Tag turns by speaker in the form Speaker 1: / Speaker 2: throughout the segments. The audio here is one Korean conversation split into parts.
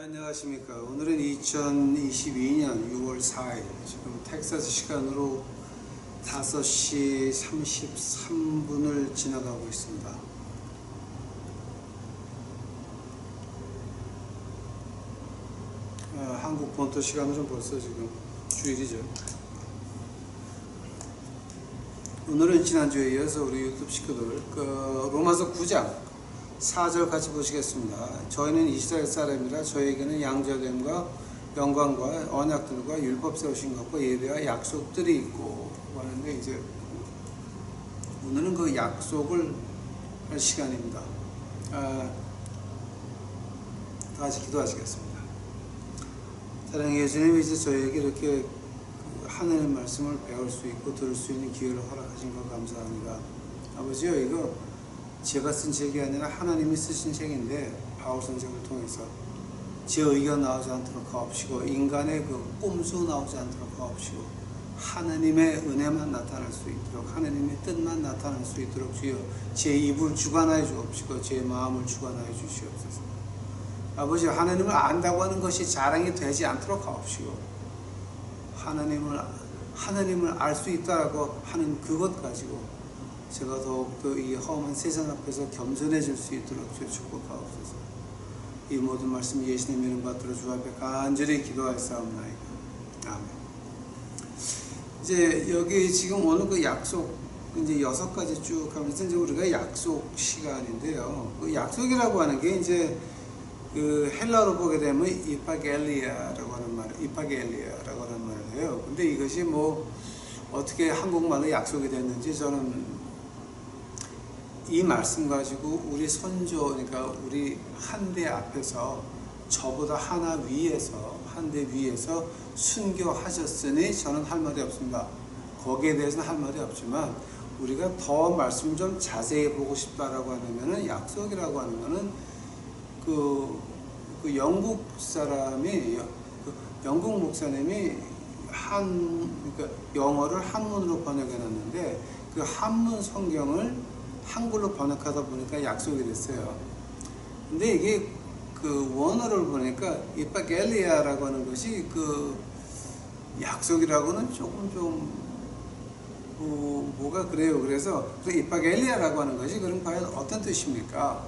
Speaker 1: 안녕하십니까. 오늘은 2022년 6월 4일 지금 텍사스 시간으로 5시 33분을 지나가고 있습니다. 한국 본토 시간으로는 벌써 지금 주일이죠. 오늘은 지난주에 이어서 우리 유튜브 식구들 로마서 9장 4절 같이 보시겠습니다. 저희는 이스라엘 사람이라 저에게는 양자됨과 영광과 언약들과 율법 세우신 것과 예배와 약속들이 있고 하는데, 이제 오늘은 그 약속을 할 시간입니다. 다 같이 기도하시겠습니다. 사랑의 예수님, 이제 저희에게 이렇게 하나님의 말씀을 배울 수 있고 들을 수 있는 기회를 허락하신 것 감사합니다. 아버지요, 이거 제가 쓴 책이 아니라 하나님이 쓰신 책인데 바울 선생을 통해서 제 의견 나오지 않도록 하옵시고 인간의 그 꼼수 나오지 않도록 하옵시고 하나님의 은혜만 나타날 수 있도록, 하나님의 뜻만 나타날 수 있도록 주여 제 입을 주관하여 주옵시고 제 마음을 주관하여 주시옵소서. 아버지, 하나님을 안다고 하는 것이 자랑이 되지 않도록 하옵시고 하나님을 알 수 있다라고 하는 그것 가지고 제가 더욱더 이 험한 세상 앞에서 겸손해질 수 있도록 주여 축복하옵소서. 이 모든 말씀 예수님 이름 받들어 주 앞에 간절히 기도하였사옵나이다. 아멘. 이제 여기 지금 오늘 그 약속 이제 6가지 쭉 하면서 이제 우리가 약속 시간인데요. 그 약속이라고 하는 게 이제 그 헬라로 보게 되면 이파겔리아라고 하는 말을 해요. 근데 이것이 뭐 어떻게 한국말로 약속이 됐는지 저는 이 말씀 가지고 우리 선조, 그러니까 우리 한 대 앞에서 저보다 한 대 위에서 순교하셨으니 저는 할 말이 없습니다. 거기에 대해서는 할 말이 없지만 우리가 더 말씀을 좀 자세히 보고 싶다라고 하면은 약속이라고 하는 거는 그 영국 사람이 영국 목사님이 그러니까 영어를 한문으로 번역해 놨는데 그 한문 성경을 한글로 번역하다 보니까 약속이 됐어요. 근데 이게 그 원어를 보니까 이파겔리아라고 하는 것이 그 약속이라고는 조금 좀 뭐가 그래요. 그래서 이파겔리아라고 하는 것이 그럼 과연 어떤 뜻입니까?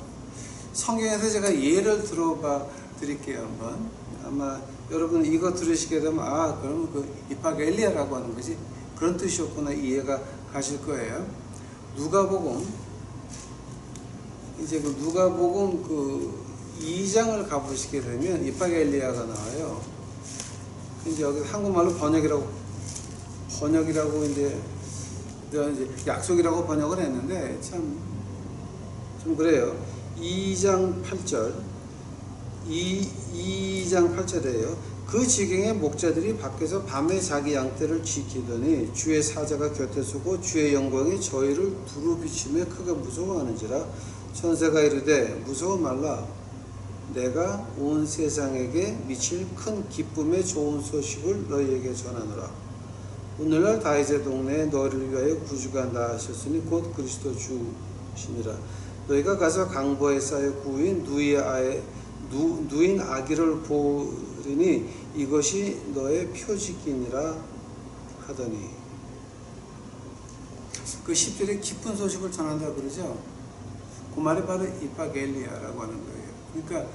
Speaker 1: 성경에서 제가 예를 들어봐 드릴게요. 한번 아마 여러분 이거 들으시게 되면 그럼 그 이파겔리아라고 하는 것이 그런 뜻이었구나 이해가 가실 거예요. 누가복음 이제 그 누가복음 그 2장을 가보시게 되면 이파겔리아가 나와요. 이제 여기 한국말로 번역이라고 이제 약속이라고 번역을 했는데 좀 그래요. 2장 8절 2장 8절이에요. 그 지경의 목자들이 밖에서 밤에 자기 양떼를 지키더니 주의 사자가 곁에 서고 주의 영광이 저희를 두루 비추며 크게 무서워하는지라. 천사가 이르되 무서워 말라. 내가 온 세상에게 미칠 큰 기쁨의 좋은 소식을 너희에게 전하노라. 오늘날 다윗의 동네에 너희를 위하여 구주가 나으셨으니 곧 그리스도 주시니라. 너희가 가서 강보에 쌓여 구인 누인 아기를 보리니 이것이 너의 표지기니라 하더니. 그 10절에 기쁜 소식을 전한다 그러죠. 그 말이 바로 이파겔리아라고 하는 거예요. 그러니까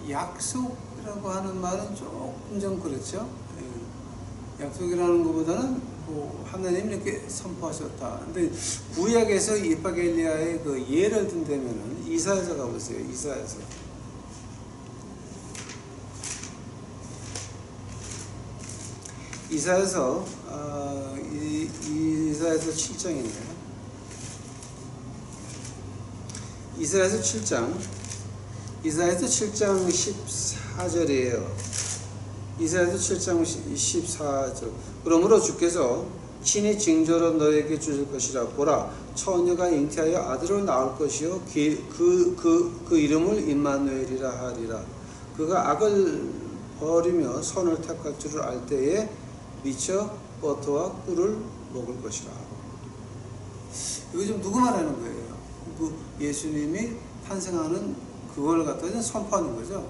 Speaker 1: 약속이라고 하는 말은 조금 좀 그렇죠. 약속이라는 것보다는 뭐 하나님이 이렇게 선포하셨다. 근데 구약에서 이파겔리아의 그 예를 든다면은 이사야서 가보세요. 이사야서 7장이네요. 이사야서 7장 14절이에요. 이사야서 7장 14절. 그러므로 주께서 친히 징조로 너에게 주실 것이라. 보라, 처녀가 잉태하여 아들을 낳을 것이요 그 이름을 임마누엘이라 하리라. 그가 악을 버리며 선을 택할 줄을 알 때에 미쳐 버터와 꿀을 먹을 것이라. 이거 지금 누구 말하는 거예요? 그 예수님이 탄생하는 그걸 갖다 선포하는 거죠.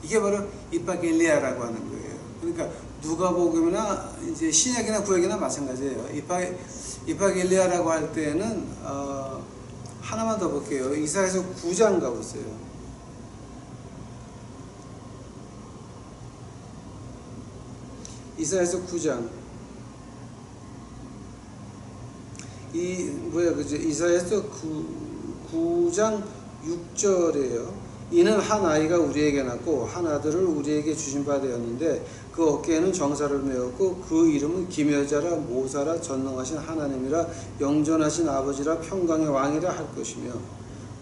Speaker 1: 이게 바로 이파겔리아라고 하는 거예요. 그러니까 누가복음이나 이제 신약이나 구약이나 마찬가지예요. 이파겔리아라고 할 때는 하나만 더 볼게요. 이사야서 9장 가보세요. 이사야서 9장. 그죠? 이사야서 9장 6절이에요. 이는 한 아이가 우리에게 낳고 한 아들을 우리에게 주신 바 되었는데 그 어깨에는 정사를 메었고 그 이름은 기묘자라 모사라 전능하신 하나님이라 영존하신 아버지라 평강의 왕이라 할 것이며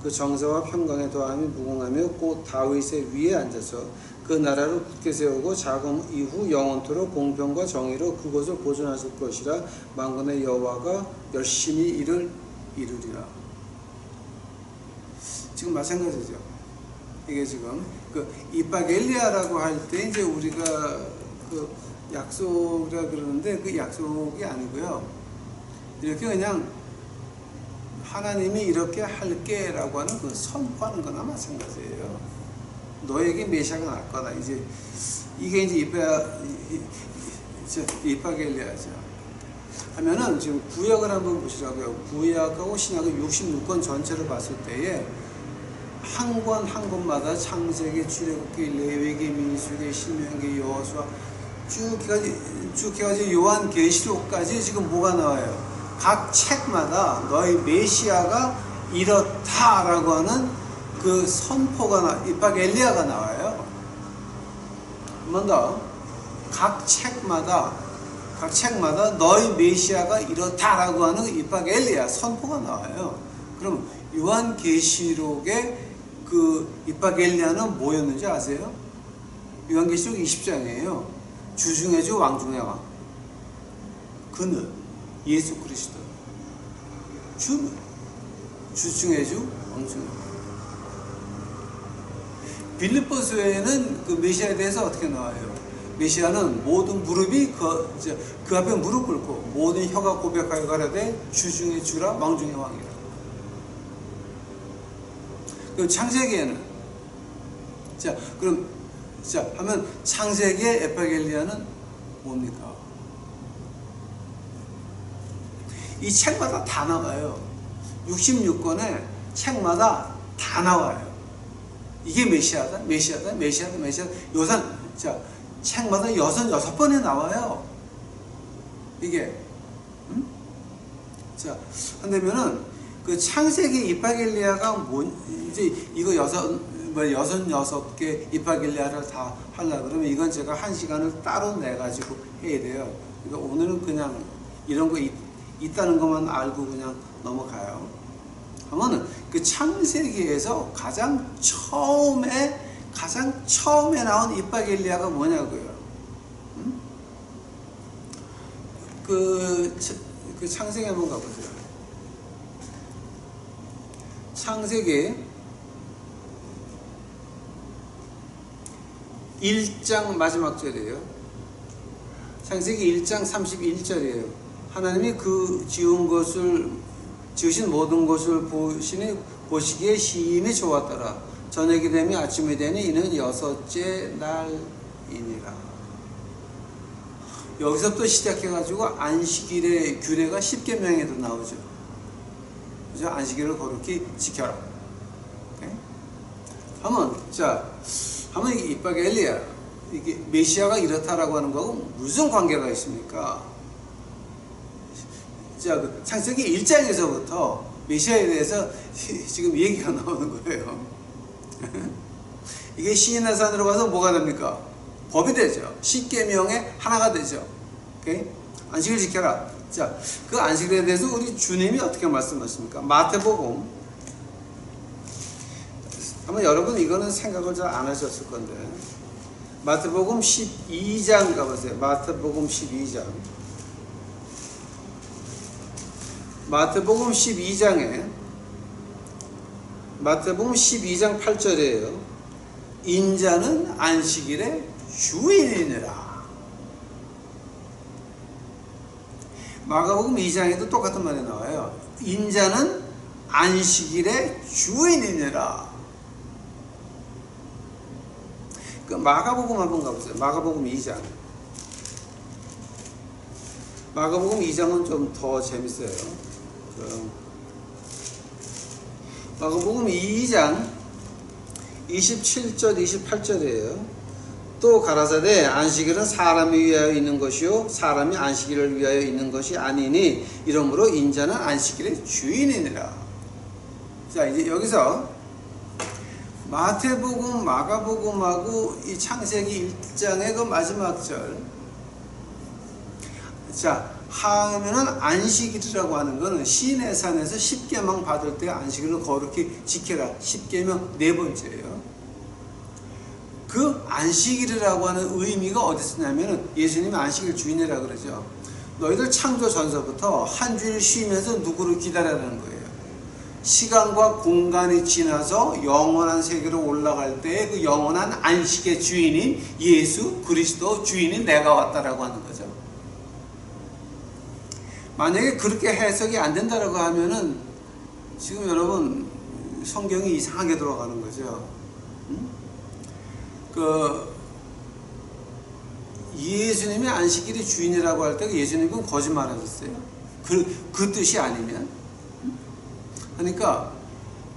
Speaker 1: 그 정사와 평강에 더함이 무궁하며 곧 다윗의 위에 앉아서 그 나라를 굳게 세우고 자금 이후 영원토록 공평과 정의로 그것을 보존하실 것이라 만군의 여호와가 열심히 이를 이루리라. 지금 마찬가지죠. 이게 지금 그 이파겔리아라고 할 때 이제 우리가 그 약속이라 그러는데 그 약속이 아니고요. 이렇게 그냥 하나님이 이렇게 할게라고 하는 그 선포하는 거나 마찬가지예요. 너에게 메시아가 날 거다. 이제 이게 이제 이파겔리아죠. 하면은 지금 구약을 한번 보시라고요. 구약하고 신약의 66권 전체를 봤을 때에 한 권 한 권마다 창세기, 출애굽기, 레위기, 민수기, 신명기, 여호수아 쭉 해가지고 요한계시록까지 지금 뭐가 나와요? 각 책마다 너희 메시아가 이렇다라고 하는 그 선포가 이파겔리아가 나와요. 한 번 더. 각 책마다 너희 메시아가 이렇다라고 하는 이파겔리아 선포가 나와요. 그럼 요한계시록의 그 이파겔리아는 뭐였는지 아세요? 요한계시록 20장이에요. 주 중에 주, 왕 중에 왕. 그는 예수 그리스도. 주는 주 중에 주, 왕 중에 왕. 빌립보서에는 그 메시아에 대해서 어떻게 나와요? 메시아는 모든 무릎이 그 앞에 무릎 꿇고 모든 혀가 고백하여 가라되 주 중에 주라, 왕 중에 왕이라. 그럼 창세기에는 하면 창세기의 에파겔리아는 뭡니까? 이 책마다 다 나와요. 66권에 책마다 다 나와요. 이게 메시아다. 요산 책마다 6번에 나와요. 이게 한다면은 그 창세기 이파겔리아가 이제 이거 66개 이파겔리아를 다 하려고 그러면 이건 제가 1시간을 따로 내가지고 해야 돼요. 그러니까 오늘은 그냥 이런 거 있다는 것만 알고 그냥 넘어가요. 하면은 그 창세기에서 가장 처음에 나온 이파겔리아가 뭐냐고요. 그 창세기 한번 가보세요. 창세기 1장 마지막 절이에요. 창세기 1장 31절이에요. 하나님이 그 지으신 모든 것을 보시기에 심히 좋았더라. 저녁이 되며 아침이 되니 이는 6째 날이니라. 여기서부터 시작해가지고 안식일의 규례가 10계명에도 나오죠. 그죠? 안식일을 거룩히 지켜라. 하면 이파겔리아, 이게 메시아가 이렇다라고 하는 거하고 무슨 관계가 있습니까? 그 창세기 1장에서부터 메시아에 대해서 지금 얘기가 나오는 거예요. 이게 시인의 산으로 가서 뭐가 됩니까? 법이 되죠. 10계명의 하나가 되죠. 안식을 지켜라. 그 안식일에 대해서 우리 주님이 어떻게 말씀하십니까? 마태복음. 아마 여러분 이거는 생각을 잘 안 하셨을 건데 마태복음 12장 가보세요. 마태복음 12장. 마태복음 12장 8절이에요. 인자는 안식일의 주인이니라. 마가복음 2장에도 똑같은 말이 나와요. 인자는 안식일의 주인이니라. 그 마가복음 한번 가보세요. 마가복음 2장. 마가복음 2장은 좀 더 재밌어요. 마가복음 2장 27절 28절이에요. 또 가라사대 안식일은 사람이 위하여 있는 것이요 사람이 안식일을 위하여 있는 것이 아니니 이러므로 인자는 안식일의 주인이니라. 자, 이제 여기서 마태복음, 마가복음하고 이 창세기 1장의 그 마지막 절. 자, 하면은 안식일이라고 하는 거는 시내산에서 10계명 받을 때 안식일을 거룩히 지켜라. 10계명 네 번째예요. 그 안식일이라고 하는 의미가 어디서 있냐면은 예수님이 안식일 주인이라 그러죠. 너희들 창조 전서부터 한 주일 쉬면서 누구를 기다리라는 거예요. 시간과 공간이 지나서 영원한 세계로 올라갈 때 그 영원한 안식의 주인인 예수 그리스도 주인인 내가 왔다라고 하는 거죠. 만약에 그렇게 해석이 안 된다라고 하면은 지금 여러분 성경이 이상하게 돌아가는 거죠. 예수님이 안식일이 주인이라고 할 때 예수님은 거짓말하셨어요. 그 뜻이 아니면. 그러니까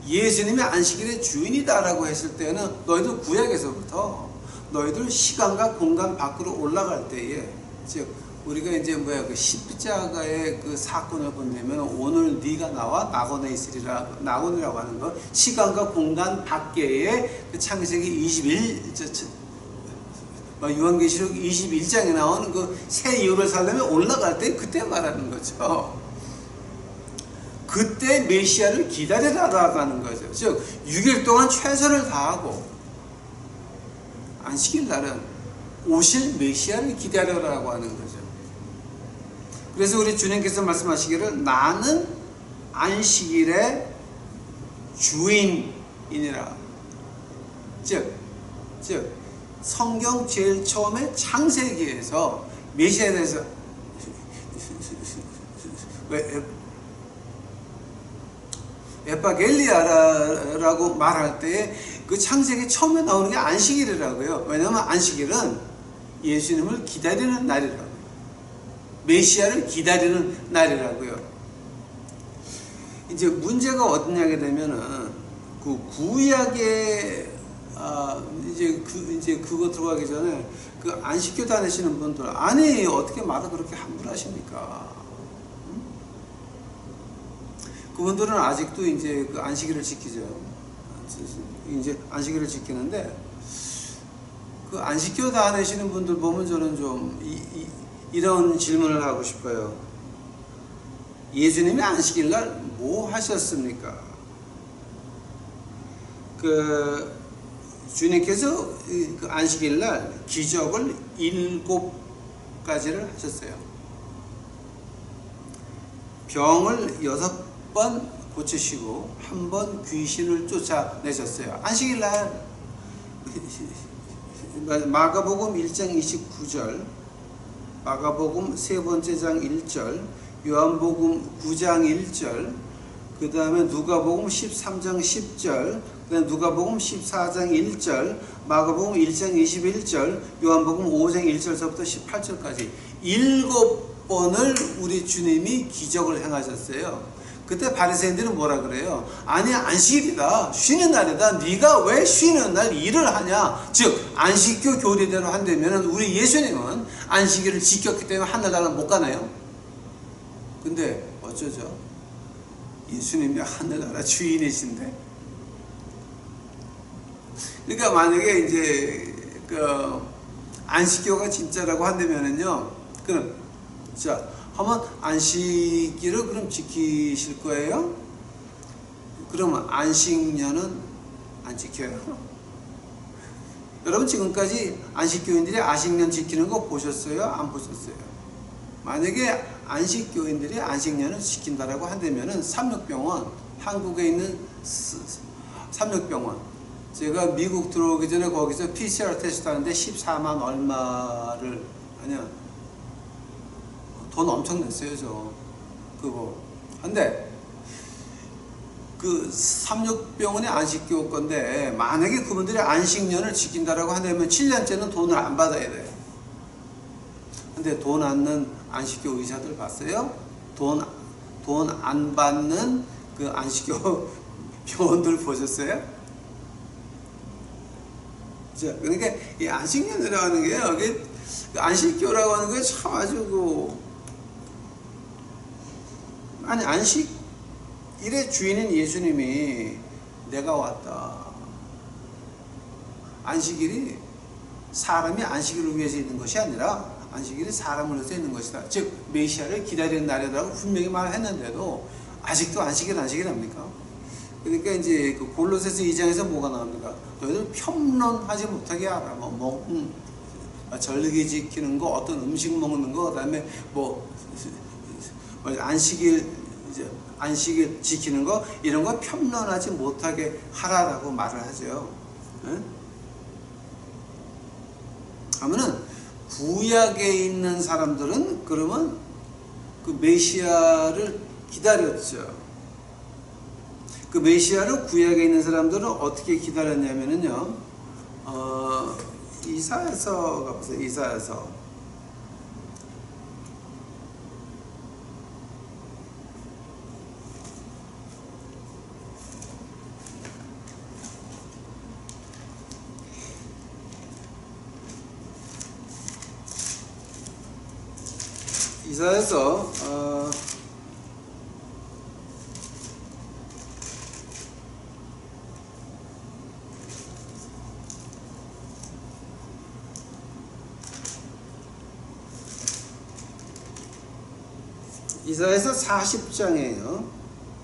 Speaker 1: 예수님이 안식일의 주인이다라고 했을 때는 너희들 구약에서부터 너희들 시간과 공간 밖으로 올라갈 때에, 즉 우리가 이제 그 십자가의 그 사건을 본다면 오늘 네가 나와 낙원에 있으리라, 낙원이라고 하는 거 시간과 공간 밖에 그 창세기 21 요한계시록 21장에 나오는 그 새 예루살렘에 올라갈 때 그때 말하는 거죠. 그때 메시아를 기다리라고 하는 거죠. 즉 6일 동안 최선을 다하고 안식일 날은 오실 메시아를 기다려라고 하는 거죠. 그래서 우리 주님께서 말씀하시기를 나는 안식일의 주인이니라. 즉 성경 제일 처음에 창세기에서 메시아에 대해서 에파겔리아라고 말할 때 그 창세기 처음에 나오는 게 안식일이라고요. 왜냐하면 안식일은 예수님을 기다리는 날이라고요. 메시아를 기다리는 날이라고요. 이제 문제가 어디냐게 되면은 그 구약의 이제 그거 들어가기 전에 그 안식교 다니시는 분들, 아니 어떻게 말을 그렇게 함부로 하십니까? 그분들은 아직도 이제 그 안식일을 지키죠. 이제 안식일을 지키는데 그 안식교 다니시는 분들 보면 저는 좀 이런 질문을 하고 싶어요. 예수님이 안식일 날 뭐 하셨습니까? 주님께서 그 안식일 날 기적을 7가지를 하셨어요. 병을 6번 고치시고 1번 귀신을 쫓아내셨어요. 안식일 날. 마가복음 1장 29절, 마가복음 3번째 장 1절, 요한복음 9장 1절, 그 다음에 누가복음 13장 10절, 그 다음에 누가복음 14장 1절, 마가복음 1장 21절, 요한복음 5장 1절서부터 18절까지 7번을 우리 주님이 기적을 행하셨어요. 그때 바리새인들은 뭐라 그래요? 아니 안식일이다, 쉬는 날이다, 네가 왜 쉬는 날 일을 하냐. 즉 안식교 교리대로 한다면 우리 예수님은 안식일을 지켰기 때문에 하늘나라 못 가나요? 근데 어쩌죠? 예수님이 하늘나라 주인이신데. 그러니까 만약에 이제 그 안식교가 진짜라고 한다면은요, 그럼 자 한번 안식일을 그럼 지키실 거예요? 그러면 안식년은 안 지켜요? 여러분 지금까지 안식교인들이 안식년 지키는 거 보셨어요? 안 보셨어요? 만약에 안식교인들이 안식년을 지킨다라고 한다면은 삼육병원, 한국에 있는 삼육병원, 제가 미국 들어오기 전에 거기서 PCR 테스트 하는데 14만 얼마를, 아니야, 돈 엄청 냈어요, 저. 그거. 근데 그 삼육병원의 안식교 건데, 만약에 그분들이 안식년을 지킨다라고 한다면 7년째는 돈을 안 받아야 돼요. 근데 돈 안는 안식교 의사들 봤어요? 돈 안 받는 그 안식교 병원들 보셨어요? 자, 그러니까 이 안식년이라고 하는 게요, 이게 안식교라고 하는 게 참 아주 아니, 안식일의 주인인 예수님이 내가 왔다. 안식일이 사람이 안식일을 위해서 있는 것이 아니라 안식일이 사람을 위해서 있는 것이다. 즉 메시아를 기다리는 날이라고 분명히 말했는데도 아직도 안식일 합니까? 그러니까 이제 그 골로새서 2장에서 뭐가 나옵니까? 너희들 편론하지 못하게 하라. 절기 지키는 거, 어떤 음식 먹는 거, 그다음에 안식일 지키는 거, 이런 거 편론하지 못하게 하라라고 말을 하죠. 네? 하면은 구약에 있는 사람들은 그러면 그 메시아를 기다렸죠. 그 메시아를 구약에 있는 사람들은 어떻게 기다렸냐면은요, 이사야서 가보세요. 이사야서 이사야서 40장이에요.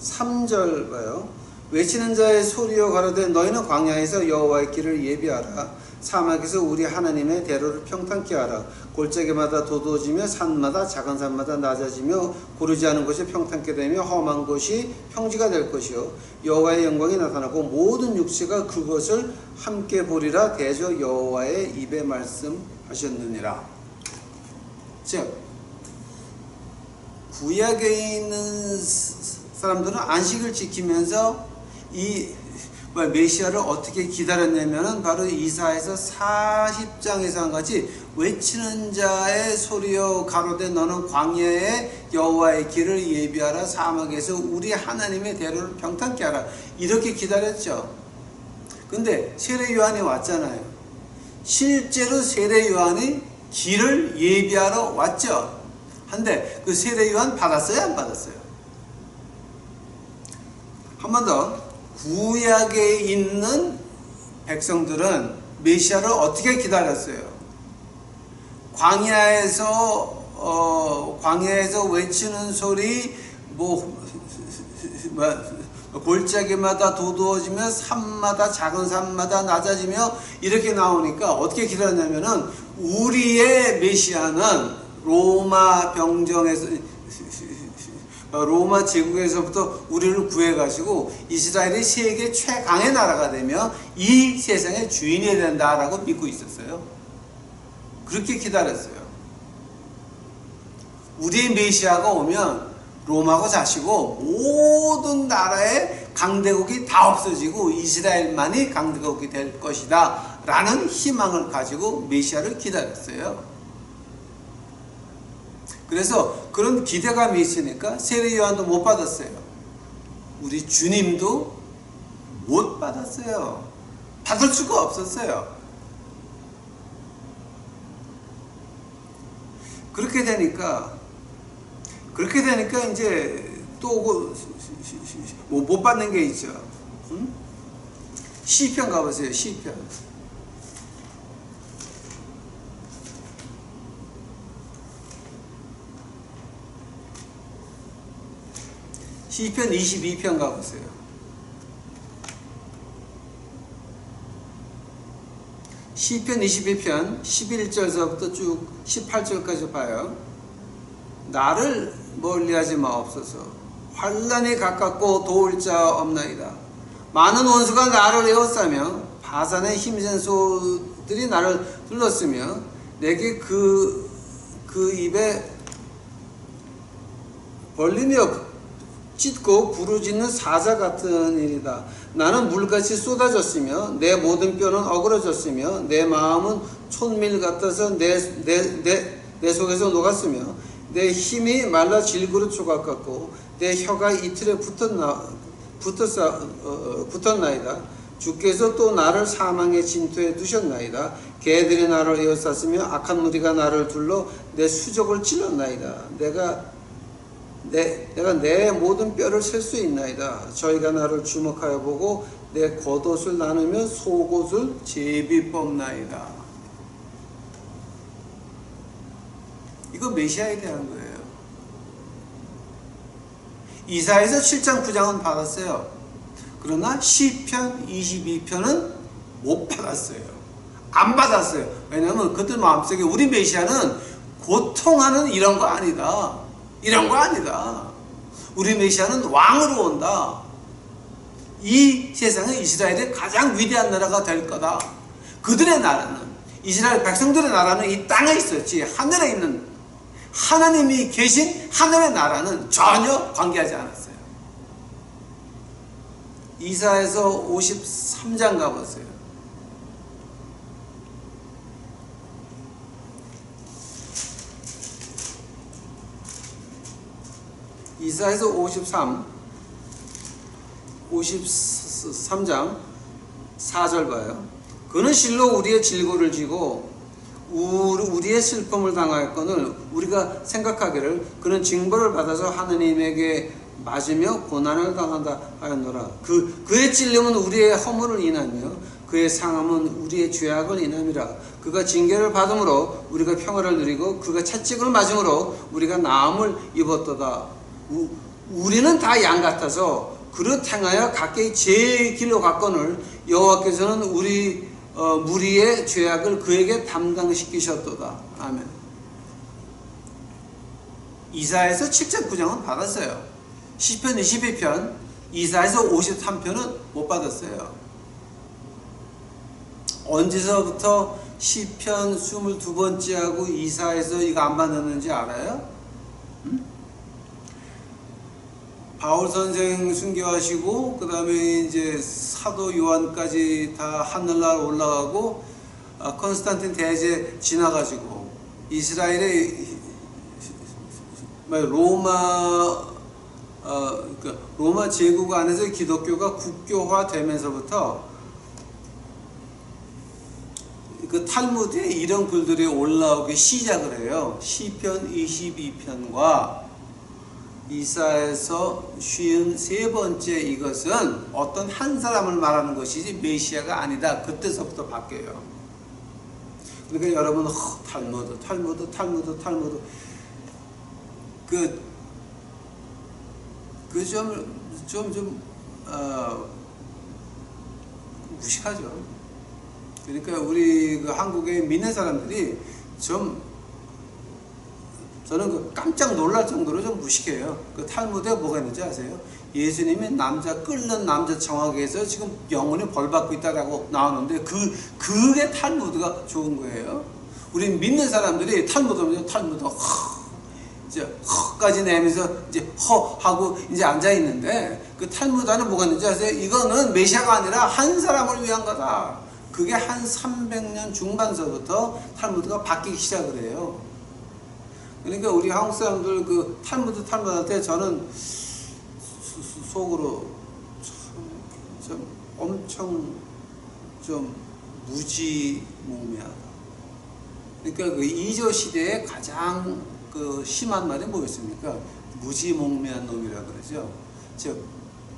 Speaker 1: 3절 봐요. 외치는 자의 소리여 가로되 너희는 광야에서 여호와의 길을 예비하라. 사막에서 우리 하나님의 대로를 평탄케 하라. 골짜기마다 도도해지며 산마다 작은 산마다 낮아지며 고르지 않은 곳이 평탄케 되며 험한 곳이 평지가 될 것이요 여호와의 영광이 나타나고 모든 육체가 그것을 함께 보리라. 대저 여호와의 입에 말씀하셨느니라. 즉 구약에 있는 사람들은 안식을 지키면서 이 메시아를 어떻게 기다렸냐면은 바로 이사야서 40장에서 한 같이 외치는 자의 소리여 가로되 너는 광야에 여호와의 길을 예비하라. 사막에서 우리 하나님의 대로를 평탄케 하라. 이렇게 기다렸죠. 근데 세례 요한이 왔잖아요. 실제로 세례 요한이 길을 예비하러 왔죠. 한데 그 세례 요한 받았어요? 안 받았어요? 한 번 더. 구약에 있는 백성들은 메시아를 어떻게 기다렸어요? 광야에서 외치는 소리, 골짜기마다 도도해지며 산마다 작은 산마다 낮아지며 이렇게 나오니까 어떻게 기다렸냐면은 우리의 메시아는 로마 제국에서부터 우리를 구해가지고 이스라엘이 세계 최강의 나라가 되며 이 세상의 주인이 된다라고 믿고 있었어요. 그렇게 기다렸어요. 우리의 메시아가 오면 로마가 자시고 모든 나라의 강대국이 다 없어지고 이스라엘만이 강대국이 될 것이다 라는 희망을 가지고 메시아를 기다렸어요. 그래서 그런 기대감이 있으니까 세례 요한도 못 받았어요. 우리 주님도 못 받았어요. 받을 수가 없었어요. 그렇게 되니까 이제 또 못 받는 게 있죠. 시편 가보세요. 시편. 시편 22편 가보세요. 시편 22편 11절서부터 쭉 18절까지 봐요. 나를 멀리하지 마옵소서. 환난이 가깝고 도울 자 없나이다. 많은 원수가 나를 에워싸며 바산의 힘센 소들이 나를 둘렀으며 내게 그 입에 벌리며 찢고 부르짖는 사자 같은 일이다. 나는 물같이 쏟아졌으며 내 모든 뼈는 어그러졌으며 내 마음은 촛밀 같아서 내 속에서 녹았으며 내 힘이 말라 질그릇 조각 같고 내 혀가 이틀에 붙었나이다. 주께서 또 나를 사망의 진토에 두셨나이다. 개들이 나를 에워쌌으며 악한 무리가 나를 둘러 내 수족을 찔렀나이다. 내가 내 모든 뼈를 셀 수 있나이다. 저희가 나를 주목하여 보고 내 겉옷을 나누며 속옷을 제비 뽑나이다. 이거 메시아에 대한 거예요. 이사야서 7장 9장은 받았어요. 그러나 시편 22편은 못 받았어요. 안 받았어요. 왜냐하면 그들 마음속에 우리 메시아는 고통하는 이런 거 아니다. 이런 거 아니다. 우리 메시아는 왕으로 온다. 이 세상에 이스라엘의 가장 위대한 나라가 될 거다. 그들의 나라는, 이스라엘 백성들의 나라는 이 땅에 있었지 하늘에 있는 하나님이 계신 하늘의 나라는 전혀 관계하지 않았어요. 이사야서 53장 가보세요. 이사야서 53장 4절 봐요. 그는 실로 우리의 질고를 지고 우리의 슬픔을 당하였거늘 우리가 생각하기를 그는 징벌을 받아서 하느님에게 맞으며 고난을 당한다 하였노라. 그의 찔림은 우리의 허물을 인하며 그의 상함은 우리의 죄악을 인함이라. 그가 징계를 받음으로 우리가 평화를 누리고 그가 채찍을 맞음으로 우리가 나음을 입었도다. 우리는 다 양 같아서 그릇 행하여 각기 제 길로 갔거늘 여호와께서는 우리 무리의 죄악을 그에게 담당시키셨도다. 아멘. 이사야서 7장 9장은 받았어요. 시편 22편, 이사야서 53편은 못 받았어요. 언제서부터 시편 22번째하고 이사야서 이거 안 받았는지 알아요? 바울 선생 순교하시고 그 다음에 이제 사도 요한까지 다 하늘날 올라가고 컨스탄틴 대제 지나가지고 이스라엘의 로마 제국 안에서 기독교가 국교화되면서부터 그 탈무드에 이런 글들이 올라오기 시작을 해요. 시편 22편과 이사야서 53번째 이것은 어떤 한 사람을 말하는 것이지 메시아가 아니다. 그때서부터 바뀌어요. 그러니까 여러분 탈무드 무식하죠. 그러니까 우리 그 한국에 믿는 사람들이 저는 깜짝 놀랄 정도로 좀 무식해요. 그 탈무드에 뭐가 있는지 아세요? 예수님이 끓는 남자 정학에서 지금 영혼이 벌받고 있다라고 나오는데 그게 탈무드가 좋은 거예요. 우리 믿는 사람들이 탈무드 이제 허까지 내면서 이제 허하고 이제 앉아 있는데 그 탈무드 안에 뭐가 있는지 아세요? 이거는 메시아가 아니라 한 사람을 위한 거다. 그게 한 300년 중반서부터 탈무드가 바뀌기 시작을 해요. 그러니까 우리 한국 사람들 그 탈무드 할 때 저는 속으로 엄청 무지몽매하다. 그러니까 그 이조 시대에 가장 그 심한 말이 뭐였습니까? 무지몽매한 놈이라 그러죠. 즉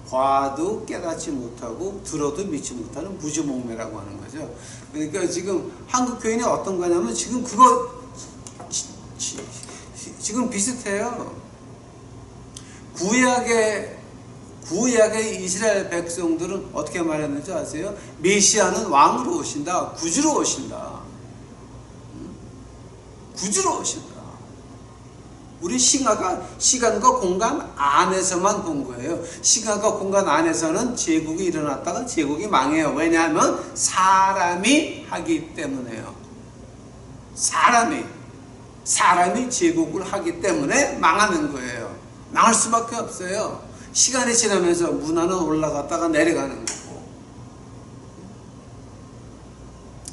Speaker 1: 봐도 깨닫지 못하고 들어도 믿지 못하는 무지몽매라고 하는 거죠. 그러니까 지금 한국 교인이 어떤 거냐면 지금 그거 지금 비슷해요. 구약의 이스라엘 백성들은 어떻게 말했는지 아세요? 메시아는 왕으로 오신다. 구주로 오신다. 구주로 오신다. 우리 시간과 공간 안에서만 본 거예요. 시간과 공간 안에서는 제국이 일어났다가 제국이 망해요. 왜냐하면 사람이 하기 때문에요. 사람이 제국을 하기 때문에 망하는 거예요. 망할 수밖에 없어요. 시간이 지나면서 문화는 올라갔다가 내려가는 거고,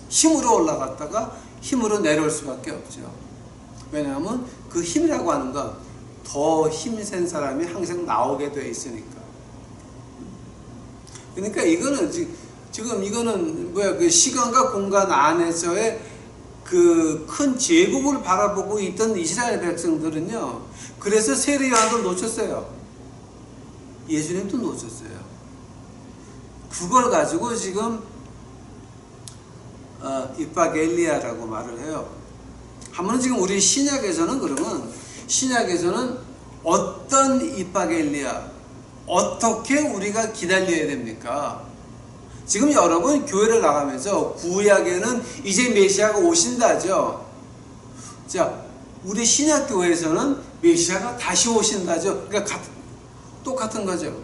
Speaker 1: 힘으로 올라갔다가 힘으로 내려올 수밖에 없죠. 왜냐하면 그 힘이라고 하는 건 더 힘센 사람이 항상 나오게 되어 있으니까. 그러니까 이거는 지금 이거는 그 시간과 공간 안에서의 그 큰 제국을 바라보고 있던 이스라엘 백성들은요, 그래서 세례 요한도 놓쳤어요. 예수님도 놓쳤어요. 그걸 가지고 지금 이파겔리아라고 말을 해요. 한번 지금 우리 신약에서는 그러면 신약에서는 어떤 이파겔리아, 어떻게 우리가 기다려야 됩니까? 지금 여러분 교회를 나가면서 구약에는 이제 메시아가 오신다죠. 자, 우리 신약 교회에서는 메시아가 다시 오신다죠. 그러니까 똑같은 거죠.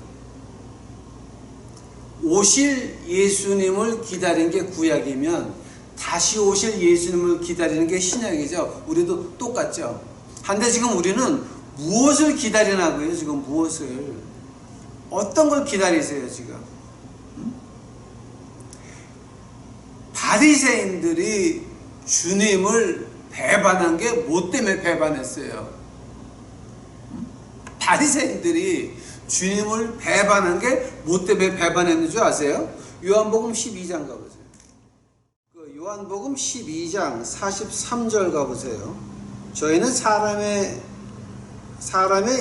Speaker 1: 오실 예수님을 기다리는 게 구약이면 다시 오실 예수님을 기다리는 게 신약이죠. 우리도 똑같죠. 한데 지금 우리는 무엇을 기다리나고요? 지금 무엇을? 어떤 걸 기다리세요 지금? 바리새인들이 주님을 배반한 게 뭐 때문에 배반했어요? 바리새인들이 주님을 배반한 게 뭐 때문에 배반했는 줄 아세요? 요한복음 12장 가보세요. 요한복음 12장 43절 가보세요. 저희는 사람의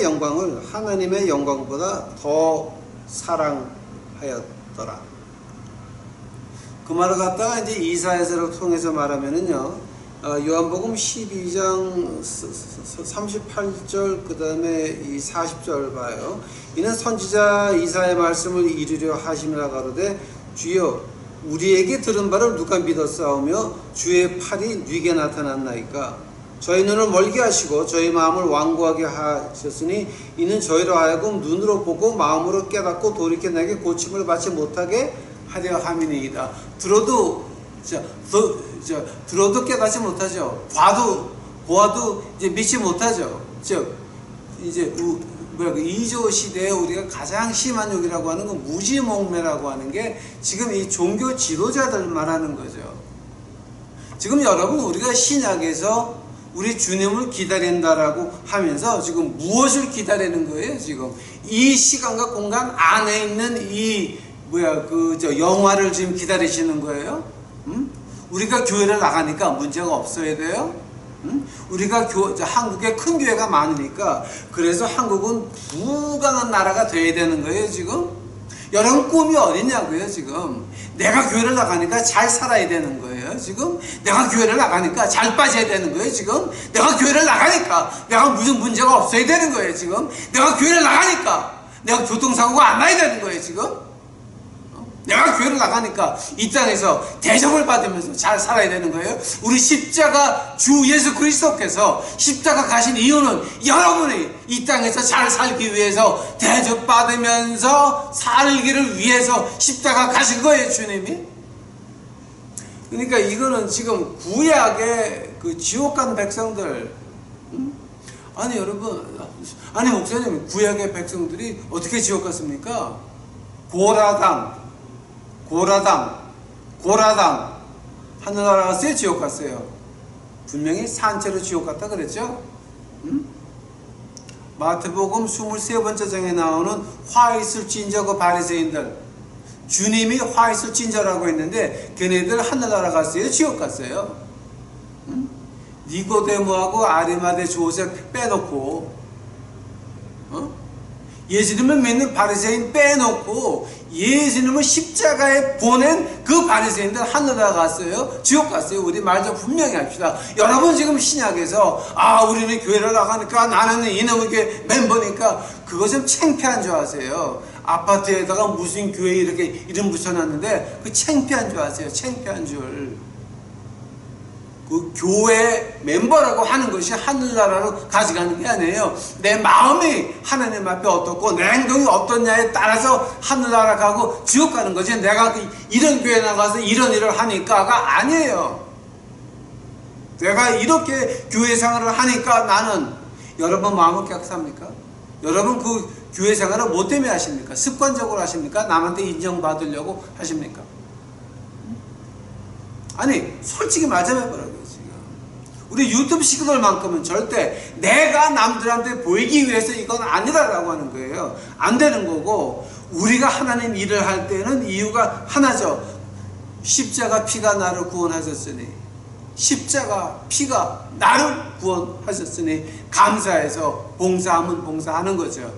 Speaker 1: 영광을 하나님의 영광보다 더 사랑하였더라. 그 말을 갖다가 이제 이사야서를 통해서 말하면은요, 요한복음 12장 38절 그 다음에 이 40절 봐요. 이는 선지자 이사야의 말씀을 이루려 하심이라 가로되 주여 우리에게 들은 바를 누가 믿었사오며 주의 팔이 네게 나타났나이까. 저희 눈을 멀게 하시고 저희 마음을 완고하게 하셨으니 이는 저희로 하여금 눈으로 보고 마음으로 깨닫고 돌이켜 내게 고침을 받지 못하게 하려 함이니이다. 들어도 깨닫지 못하죠. 보아도 이제 믿지 못하죠. 즉 이제 이조 시대에 우리가 가장 심한 욕이라고 하는 건 무지몽매라고 하는 게 지금 이 종교 지도자들 말하는 거죠. 지금 여러분 우리가 신약에서 우리 주님을 기다린다라고 하면서 지금 무엇을 기다리는 거예요? 지금 이 시간과 공간 안에 있는 이 영화를 지금 기다리시는 거예요? 우리가 교회를 나가니까 문제가 없어야 돼요? 우리가 한국에 큰 교회가 많으니까 그래서 한국은 부강한 나라가 돼야 되는 거예요 지금? 여러분 꿈이 어딨냐고요 지금? 내가 교회를 나가니까 잘 살아야 되는 거예요 지금? 내가 교회를 나가니까 잘 빠져야 되는 거예요 지금? 내가 교회를 나가니까 내가 무슨 문제가 없어야 되는 거예요 지금? 내가 교회를 나가니까 내가 교통사고가 안 나야 되는 거예요 지금? 내가 교회를 나가니까 이 땅에서 대접을 받으면서 잘 살아야 되는 거예요. 우리 십자가 주 예수 그리스도께서 십자가 가신 이유는 여러분이 이 땅에서 잘 살기 위해서 대접받으면서 살기를 위해서 십자가 가신 거예요 주님이. 그러니까 이거는 지금 구약의 그 지옥 간 백성들, 아니 여러분, 아니 목사님, 구약의 백성들이 어떻게 지옥 갔습니까? 고라당 하늘나라 갔어요? 지옥 갔어요? 분명히 산채로 지옥 갔다 그랬죠? 마태복음 23번째 장에 나오는 화 있을 진저 그 바리새인들, 주님이 화 있을 진저라고 했는데 걔네들 하늘나라 갔어요? 지옥 갔어요? 니고데모하고 아리마대 조셉 빼놓고 예수님을 믿는 바리새인 빼놓고 예수님을 십자가에 보낸 그 바리새인들 하늘나라 갔어요? 지옥 갔어요? 우리 말 좀 분명히 합시다. 여러분 지금 신약에서 우리는 교회를 나가니까 나는 이놈의 교회 멤버니까 그거 좀 창피한 줄 아세요? 아파트에다가 무슨 교회 이렇게 이름 붙여놨는데 그 창피한 줄 아세요? 창피한 줄. 그 교회 멤버라고 하는 것이 하늘나라로 가져가는 게 아니에요. 내 마음이 하나님 앞에 어떻고 내 행동이 어떻냐에 따라서 하늘나라 가고 지옥 가는 거지. 내가 이런 교회 나가서 이런 일을 하니까가 아니에요. 내가 이렇게 교회 생활을 하니까 나는, 여러분 마음은 깨끗합니까? 여러분 교회 생활을 뭐 때문에 하십니까? 습관적으로 하십니까? 남한테 인정받으려고 하십니까? 아니 솔직히 말씀해보라고요. 지금 우리 유튜브 시그널만큼은 절대 내가 남들한테 보이기 위해서 이건 아니다라고 하는 거예요. 안 되는 거고, 우리가 하나님 일을 할 때는 이유가 하나죠. 십자가 피가 나를 구원하셨으니, 십자가 피가 나를 구원하셨으니 감사해서 봉사하면 봉사하는 거죠.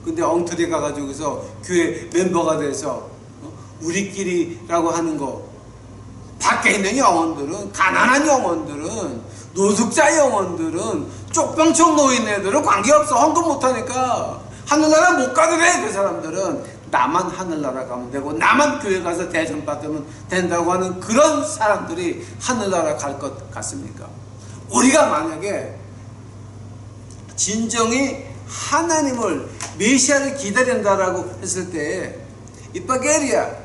Speaker 1: 근데 엉터리 가가지고서 교회 멤버가 돼서 우리끼리라고 하는 거, 밖에 있는 영혼들은, 가난한 영혼들은, 노숙자 영혼들은, 쪽병청 노인네들은 관계없어. 헌금 못하니까 하늘나라 못 가더래. 그 사람들은 나만 하늘나라 가면 되고 나만 교회 가서 대접 받으면 된다고 하는 그런 사람들이 하늘나라 갈 것 같습니까? 우리가 만약에 진정히 하나님을, 메시아를 기다린다라고 했을 때, 이파게리아,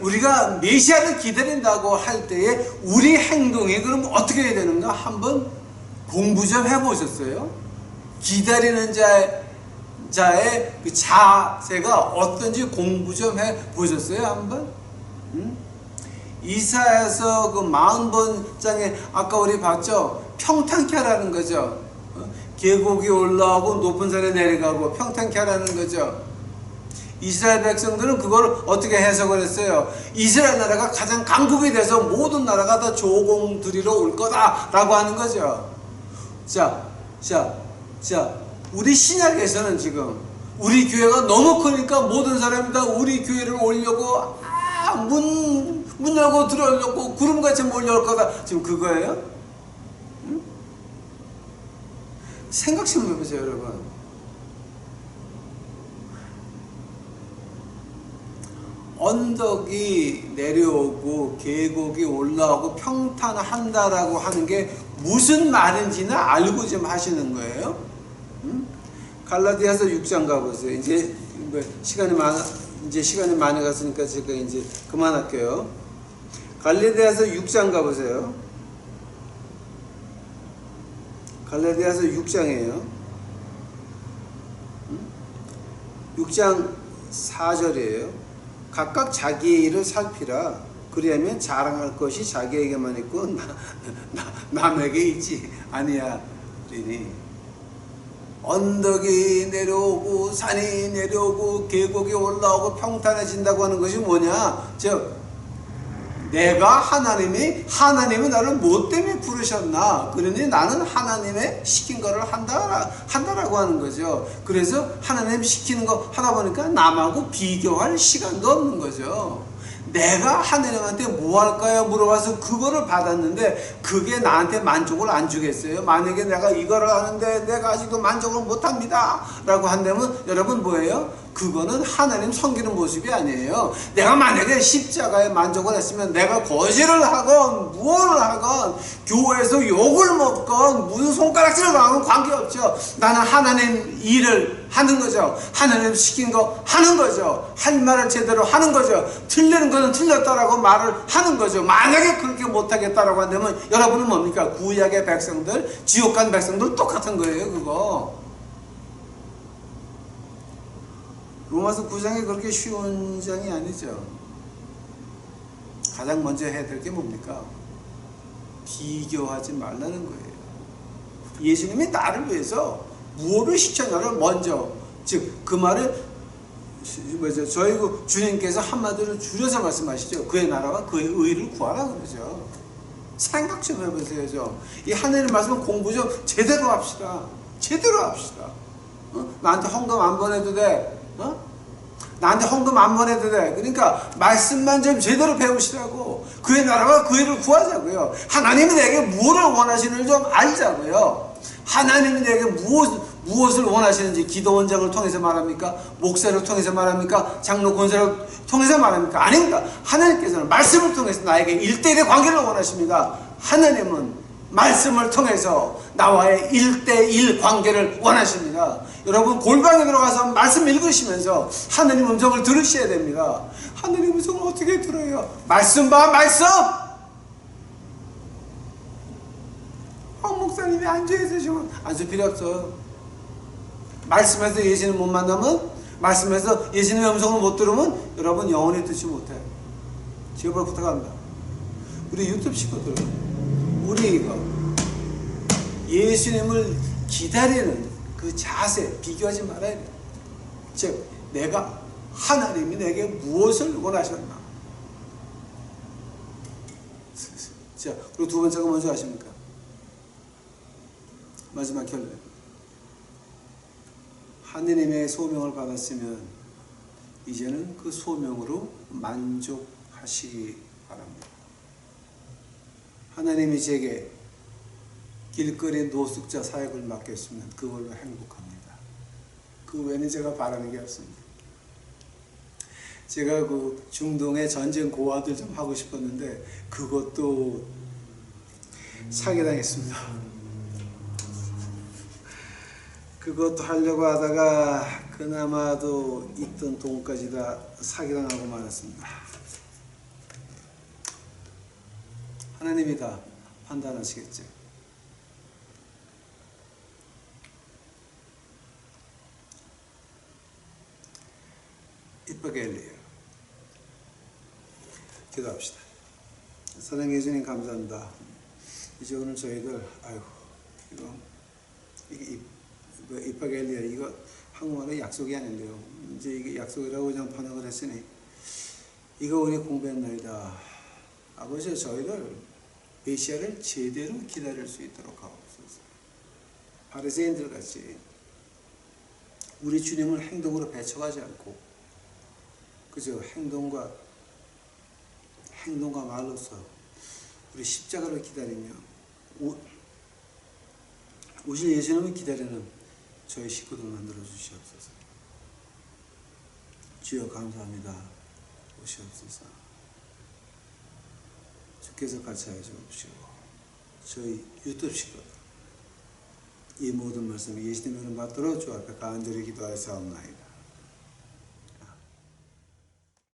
Speaker 1: 우리가 메시아를 기다린다고 할 때에 우리 행동이 그럼 어떻게 해야 되는가? 한번 공부 좀 해보셨어요? 기다리는 자의 그 자세가 어떤지 공부 좀 해보셨어요? 한번? 이사야서 그 40번장에 아까 우리 봤죠? 평탄케 하라는 거죠. 계곡이 올라오고 높은 산에 내려가고 평탄케 하라는 거죠. 이스라엘 백성들은 그걸 어떻게 해석을 했어요? 이스라엘 나라가 가장 강국이 돼서 모든 나라가 다 조공 드리러 올 거다라고 하는 거죠. 자, 우리 신약에서는 지금 우리 교회가 너무 크니까 모든 사람이 다 우리 교회를 오려고 문 열고 들어오려고 구름같이 몰려올 거다. 지금 그거예요? 응? 생각 좀 해보세요, 여러분. 언덕이 내려오고 계곡이 올라오고 평탄한다라고 하는 게 무슨 말인지는 알고 좀 하시는 거예요? 갈라디아서 6장 가보세요. 이제 시간이 많이 갔으니까 제가 이제 그만할게요. 갈라디아서 6장 가보세요. 갈라디아서 6장이에요. 6장 4절이에요. 각각 자기의 일을 살피라. 그리하면 자랑할 것이 자기에게만 있고 남에게 있지 아니야. 그러니 언덕이 내려오고 산이 내려오고 계곡이 올라오고 평탄해진다고 하는 것이 뭐냐? 즉 내가 하나님이 나를 뭐 때문에 부르셨나? 그러니 나는 하나님의 시킨 거를 한다라고 하는 거죠. 그래서 하나님 시키는 거 하다 보니까 남하고 비교할 시간도 없는 거죠. 내가 하나님한테 뭐 할까요? 물어봐서 그거를 받았는데 그게 나한테 만족을 안 주겠어요? 만약에 내가 이거를 하는데 내가 아직도 만족을 못합니다 라고 한다면 여러분 뭐예요? 그거는 하나님 섬기는 모습이 아니에요. 내가 만약에 십자가에 만족을 했으면 내가 거짓을 하건 무엇을 하건 교회에서 욕을 먹건 무슨 손가락질을 당하건 관계없죠. 나는 하나님 일을 하는 거죠. 하나님 시킨 거 하는 거죠. 할 말을 제대로 하는 거죠. 틀리는 거는 틀렸다라고 말을 하는 거죠. 만약에 그렇게 못하겠다라고 한다면 여러분은 뭡니까? 구약의 백성들, 지옥 간 백성들 똑같은 거예요. 그거 로마서 9장이 그렇게 쉬운 장이 아니죠. 가장 먼저 해야 될 게 뭡니까? 비교하지 말라는 거예요. 예수님이 나를 위해서 무엇을 시켰냐를 먼저, 즉 그 말을 저희 주님께서 한마디로 줄여서 말씀하시죠. 그의 나라와 그의 의를 구하라 그러죠. 생각 좀 해보세요. 이 하나님의 말씀 공부 좀 제대로 합시다. 제대로 합시다. 나한테 헌금 안 보내도 돼. 나한테 헌금 안 보내도 돼. 그러니까 말씀만 좀 제대로 배우시라고. 그의 나라와 그 일을 구하자고요. 하나님이 내게 무엇을 원하시는지 좀 알자고요. 하나님이 내게 무엇을 원하시는지 기도원장을 통해서 말합니까? 목사를 통해서 말합니까? 장로 권사를 통해서 말합니까? 아닙니다. 하나님께서는 말씀을 통해서 나에게 1대1의 관계를 원하십니다. 하나님은 말씀을 통해서 나와의 1대1 관계를 원하십니다. 여러분 골방에 들어가서 말씀 읽으시면서 하나님 음성을 들으셔야 됩니다. 하나님 음성을 어떻게 들어요? 말씀 봐, 말씀! 목사님이 앉아있으시면 앉을 필요 없어요. 말씀에서 예수님 못 만나면, 말씀에서 예수님의 음성을 못 들으면 여러분 영원히 듣지 못해요. 제발 부탁합니다. 우리 유튜브 식구들, 우리 이거 예수님을 기다리는 그 자세 비교하지 말아야 돼요. 즉 내가 하나님이 내게 무엇을 원하셨나. 자, 그리고 두 번째가 뭔지 아십니까? 마지막 결론. 하느님의 소명을 받았으면 이제는 그 소명으로 만족하시기 바랍니다. 하나님이 제게 길거리 노숙자 사역을 맡겼으면 그걸로 행복합니다. 그 외에는 제가 바라는 게 없습니다. 제가 그 중동의 전쟁 고아들 좀 하고 싶었는데 그것도 사기당했습니다. 그것도 하려고 하다가 그나마도 있던 돈까지 다 사기당하고 말았습니다. 하나님이 다 판단하시겠죠. 이쁘게 기도합시다. 사랑해 주님 감사합니다. 이제 오늘 저희들 이게 이쁘게 이거 한국말로 약속이 아닌데요. 이제 이게 약속이라고 그냥 번역을 했으니 이거 우리 공부했나이다. 아버지 저희들 메시아를 제대로 기다릴 수 있도록 하옵소서. 바리새인들 같이 우리 주님을 행동으로 배척하지 않고 그저 행동과 말로서 우리 십자가를 기다리며 오실 예수님을 기다리는 저희 식구들 만들어 주시옵소서. 주여 감사합니다. 오시옵소서. 주께서 같이 하여 주옵시고 저희 유튜브 식구들 이 모든 말씀이 예수님의 이름 받들어 주 앞에 간절히 기도하여 사옵나이다.